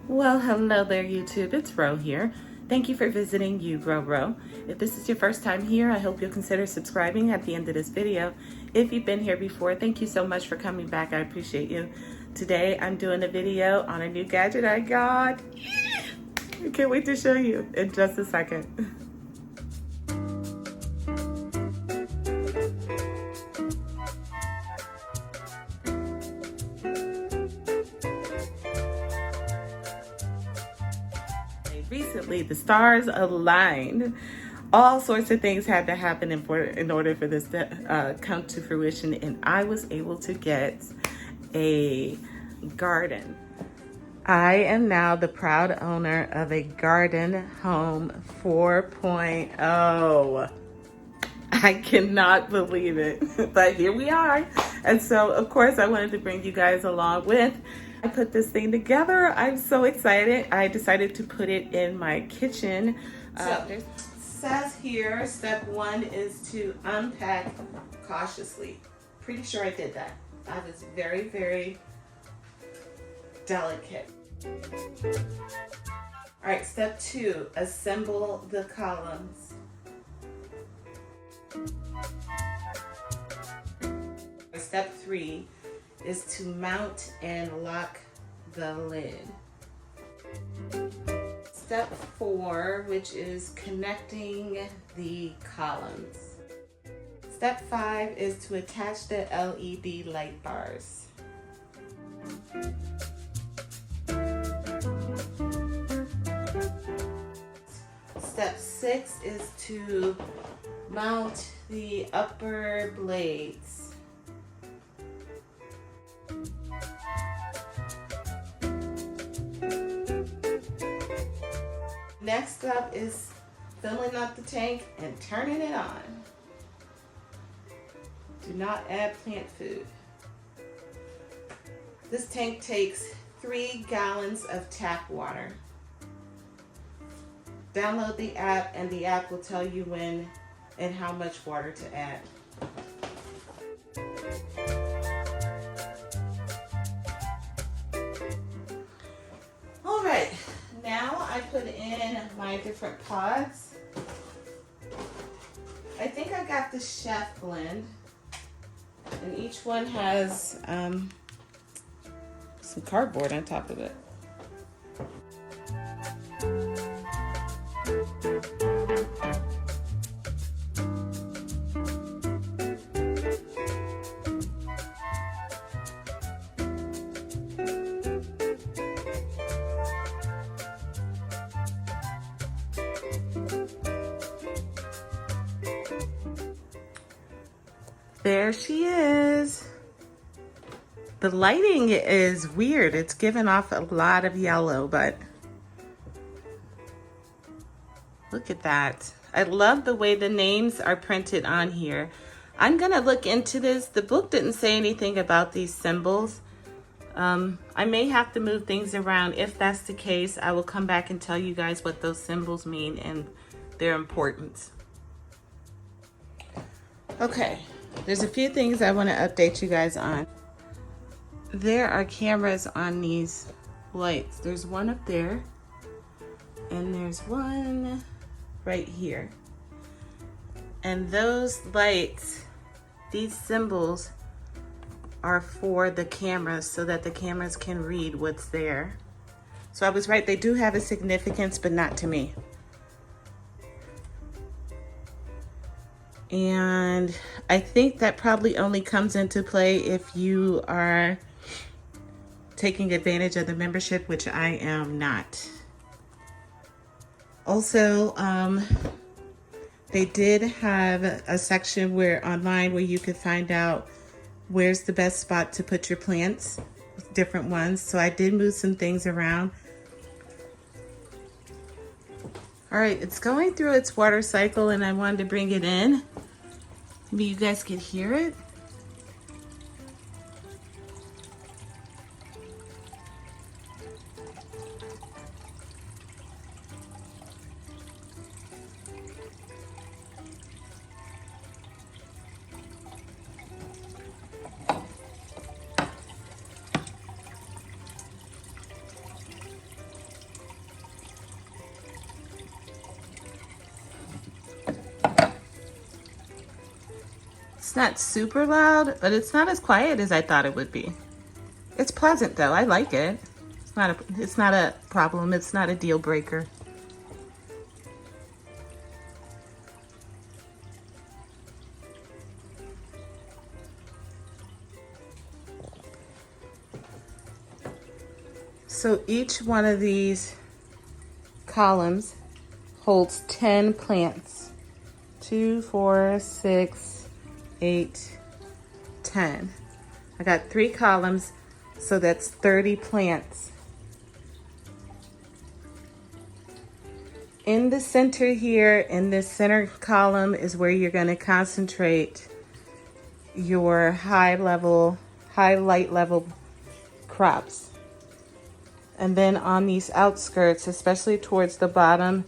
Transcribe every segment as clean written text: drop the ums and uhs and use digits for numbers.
Well, hello there, YouTube. It's Ro here. Thank you for visiting You Grow Ro. If this is your first time here, I hope you'll consider subscribing at the end of this video. If you've been here before, thank you so much for coming back. I appreciate you. Today, I'm doing a video on a new gadget I got. I can't wait to show you in just a second. Recently, the stars aligned. All sorts of things had to happen in order for this to come to fruition, and I was able to get a garden. I am now the proud owner of a Gardyn Home 4.0. I cannot believe it, but here we are. And so, of course, I wanted to bring you guys along with. I put this thing together. I'm so excited. I decided to put it in my kitchen. So it says here, step 1 is to unpack cautiously. Pretty sure I did that. I was very, very delicate. All right, step 2, assemble the columns. Step 3 is to mount and lock the lid. Step 4, which is connecting the columns. Step 5 is to attach the LED light bars. Step 6 is to mount the upper blades. Next up is filling up the tank and turning it on. Do not add plant food. This tank takes 3 gallons of tap water. Download the app and the app will tell you when and how much water to add. All right, now I put in my different pods. I think I got the chef blend, and each one has some cardboard on top of it. There she is. The lighting is weird. It's giving off a lot of yellow, but look at that. I love the way the names are printed on here. I'm gonna look into this. The book didn't say anything about these symbols. I may have to move things around. If that's the case, I will come back and tell you guys what those symbols mean and their importance. Okay. There's a few things I want to update you guys on. There are cameras on these lights. There's one up there, and there's one right here. And those lights, these symbols, are for the cameras so that the cameras can read what's there. So I was right, they do have a significance, but not to me. And I think that probably only comes into play if you are taking advantage of the membership, which I am not. Also, they did have a section online where you could find out where's the best spot to put your plants, different ones. So I did move some things around. All right, it's going through its water cycle and I wanted to bring it in. Maybe you guys could hear it. not super loud, but it's not as quiet as I thought it would be. It's pleasant though, I like it. It's not a problem, it's not a deal breaker. So each one of these columns holds 10 plants. 2, 4, 6, 8, 10. I got 3 columns, so that's 30 plants. In the center here, in this center column, is where you're going to concentrate your high light level crops. And then on these outskirts, especially towards the bottom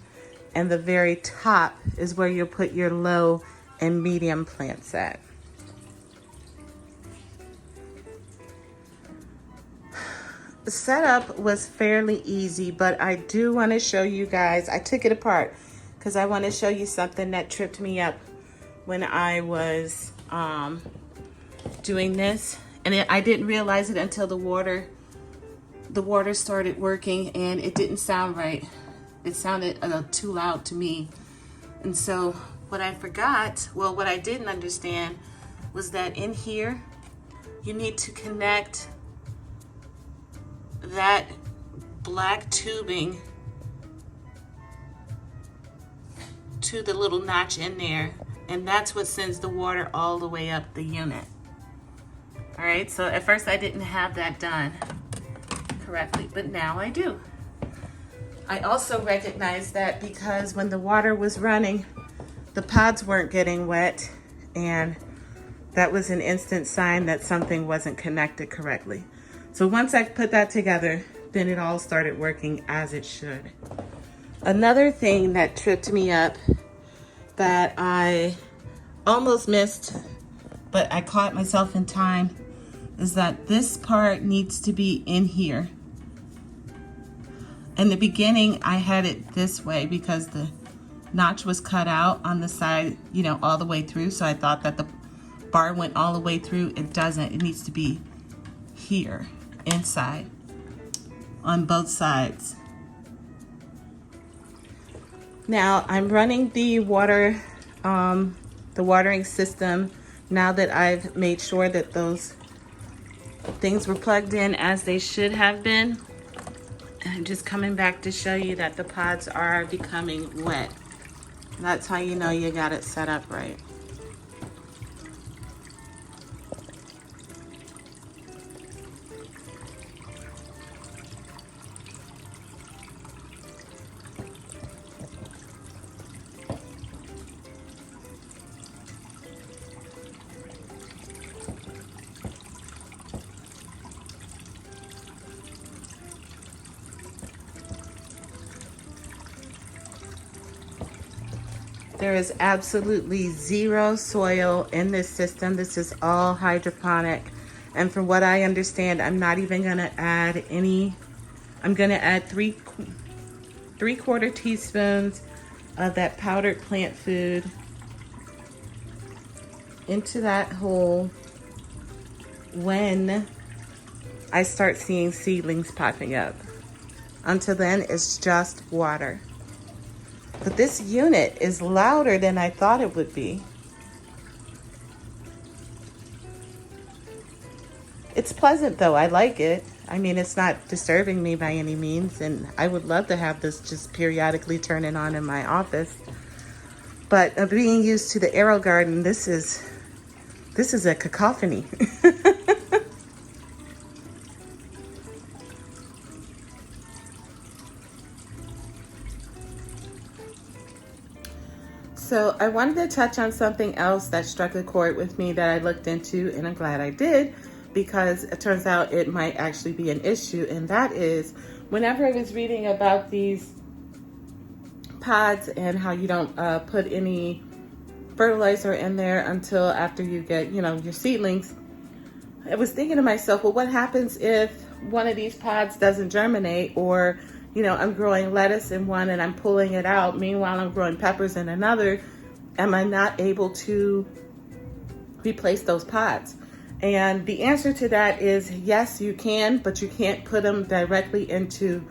and the very top, is where you'll put your low and medium plants at. The setup was fairly easy, but I do want to show you guys, I took it apart because I want to show you something that tripped me up when I was doing this. And I didn't realize it until the water started working, and it didn't sound right. It sounded too loud to me. And so what I forgot, well, what I didn't understand was that in here, you need to connect that black tubing to the little notch in there. And that's what sends the water all the way up the unit. All right, so at first I didn't have that done correctly, but now I do. I also recognized that because when the water was running, the pods weren't getting wet, and that was an instant sign that something wasn't connected correctly. So once I put that together, then it all started working as it should. Another thing that tripped me up that I almost missed, but I caught myself in time, is that this part needs to be in here. In the beginning, I had it this way because the notch was cut out on the side, you know, all the way through. So I thought that the bar went all the way through. It doesn't. It needs to be here, inside, on both sides. Now I'm running the water, the watering system, now that I've made sure that those things were plugged in as they should have been. I'm just coming back to show you that the pods are becoming wet. That's how you know you got it set up right. There is absolutely zero soil in this system. This is all hydroponic. And from what I understand, I'm not even gonna add any, I'm gonna add three-quarter teaspoons of that powdered plant food into that hole when I start seeing seedlings popping up. Until then, it's just water. But this unit is louder than I thought it would be. It's pleasant though, I like it. I mean, it's not disturbing me by any means, and I would love to have this just periodically turning on in my office. But being used to the AeroGarden, this is a cacophony. So I wanted to touch on something else that struck a chord with me that I looked into, and I'm glad I did, because it turns out it might actually be an issue. And that is, whenever I was reading about these pods and how you don't put any fertilizer in there until after you get, you know, your seedlings, I was thinking to myself, well, what happens if one of these pods doesn't germinate, or you know, I'm growing lettuce in one and I'm pulling it out. Meanwhile, I'm growing peppers in another. Am I not able to replace those pods? And the answer to that is yes, you can, but you can't put them directly into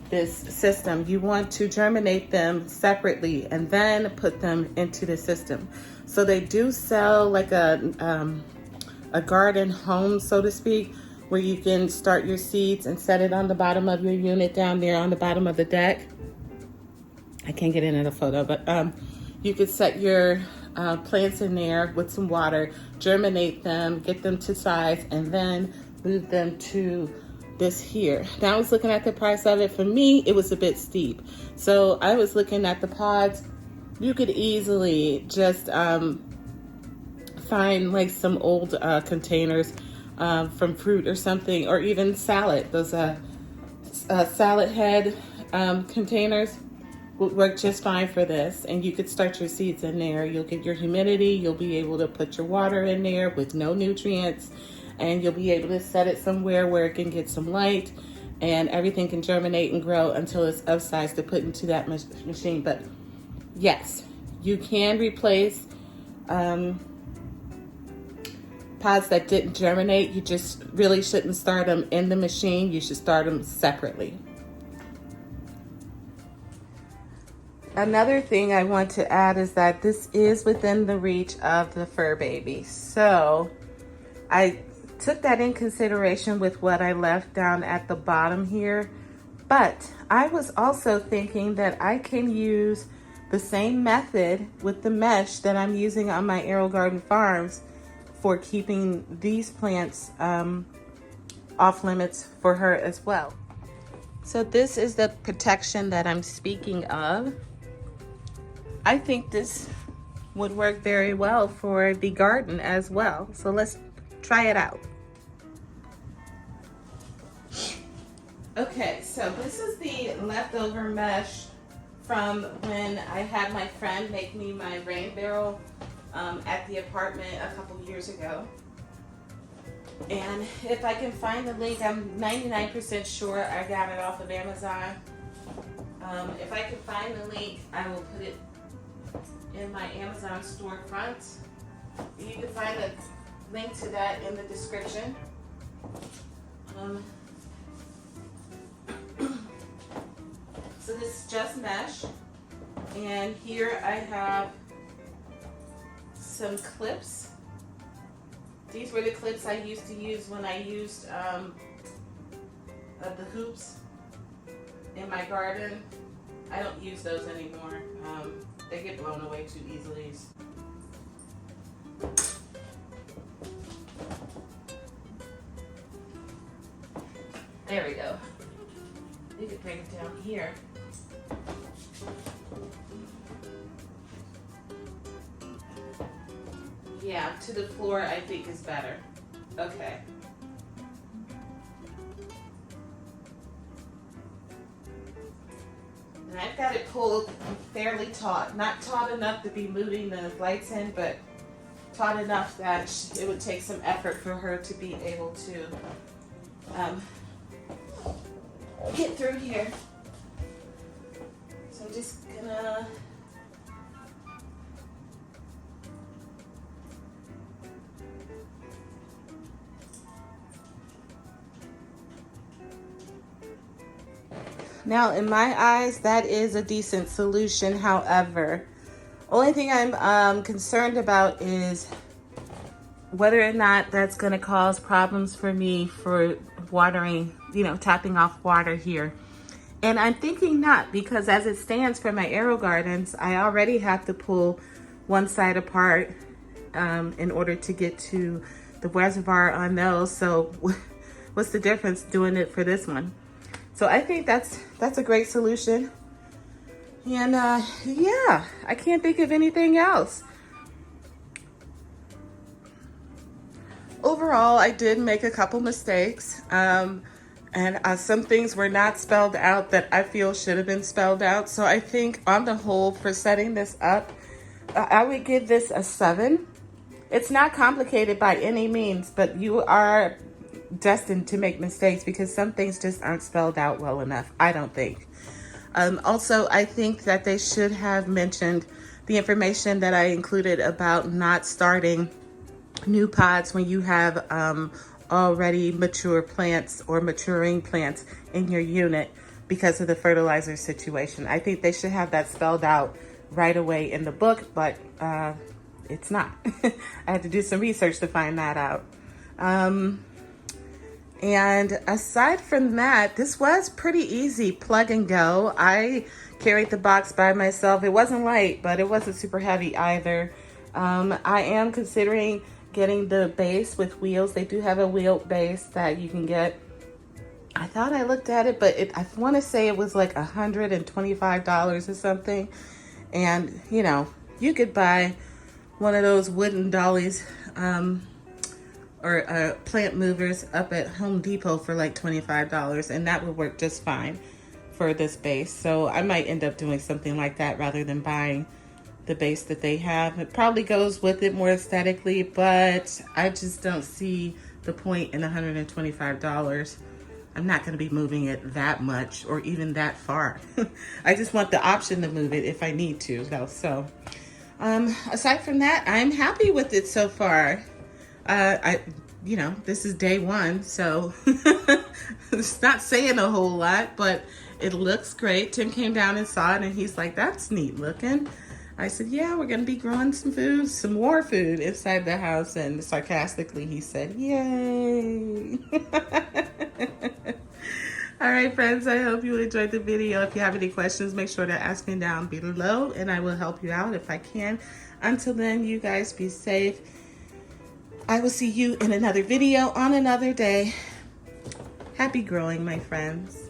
this system. You want to germinate them separately and then put them into the system. So they do sell like a Gardyn Home, so to speak, where you can start your seeds and set it on the bottom of your unit down there on the bottom of the deck. I can't get into the photo, but you could set your plants in there with some water, germinate them, get them to size, and then move them to this here. Now I was looking at the price of it. For me, it was a bit steep. So I was looking at the pods. You could easily just find like some old containers from fruit or something, or even salad. Those salad head containers would work just fine for this, and you could start your seeds in there. You'll get your humidity, you'll be able to put your water in there with no nutrients, and you'll be able to set it somewhere where it can get some light, and everything can germinate and grow until it's of size to put into that machine. But yes, you can replace pods that didn't germinate. You just really shouldn't start them in the machine. You should start them separately. Another thing I want to add is that this is within the reach of the fur baby. So I took that in consideration with what I left down at the bottom here. But I was also thinking that I can use the same method with the mesh that I'm using on my AeroGarden farms for keeping these plants off limits for her as well. So this is the protection that I'm speaking of. I think this would work very well for the garden as well. So let's try it out. Okay, so this is the leftover mesh from when I had my friend make me my rain barrel at the apartment a couple years ago. And if I can find the link, I'm 99% sure I got it off of Amazon. If I can find the link, I will put it in my Amazon storefront. You can find a link to that in the description. So this is just mesh, and here I have some clips. These were the clips I used to use when I used the hoops in my garden. I don't use those anymore. They get blown away too easily. There we go. You could bring it down here. Yeah, to the floor I think is better. Okay. And I've got it pulled fairly taut. Not taut enough to be moving the lights in, but taut enough that it would take some effort for her to be able to get through here. So I'm just gonna now, in my eyes, that is a decent solution. However, only thing I'm concerned about is whether or not that's going to cause problems for me for watering, topping off water here. And I'm thinking not, because as it stands for my AeroGardens, I already have to pull one side apart in order to get to the reservoir on those. So what's the difference doing it for this one? So I think that's a great solution. And yeah, I can't think of anything else. Overall, I did make a couple mistakes. And some things were not spelled out that I feel should have been spelled out. So I think on the whole, for setting this up, I would give this a 7. It's not complicated by any means, but you are destined to make mistakes because some things just aren't spelled out well enough, I don't think. Also, I think that they should have mentioned the information that I included about not starting new pods when you have already mature plants or maturing plants in your unit because of the fertilizer situation. I think they should have that spelled out right away in the book, but it's not. I had to do some research to find that out. And aside from that, this was pretty easy, plug and go. I carried the box by myself. It wasn't light, but it wasn't super heavy either. I am considering getting the base with wheels. They do have a wheeled base that you can get. I thought I looked at it, but I want to say it was like $125 or something. And, you know, you could buy one of those wooden dollies, or plant movers up at Home Depot for like $25, and that would work just fine for this base. So I might end up doing something like that rather than buying the base that they have. It probably goes with it more aesthetically, but I just don't see the point in $125. I'm not going to be moving it that much or even that far. I just want the option to move it if I need to, though. So aside from that, I'm happy with it so far. You know, this is day one, so it's not saying a whole lot, but it looks great. Tim came down and saw it, and he's like, that's neat looking. I said, yeah, we're going to be growing some food, some more food inside the house. And sarcastically, he said, yay. All right, friends, I hope you enjoyed the video. If you have any questions, make sure to ask me down below, and I will help you out if I can. Until then, you guys be safe. I will see you in another video on another day. Happy growing, my friends.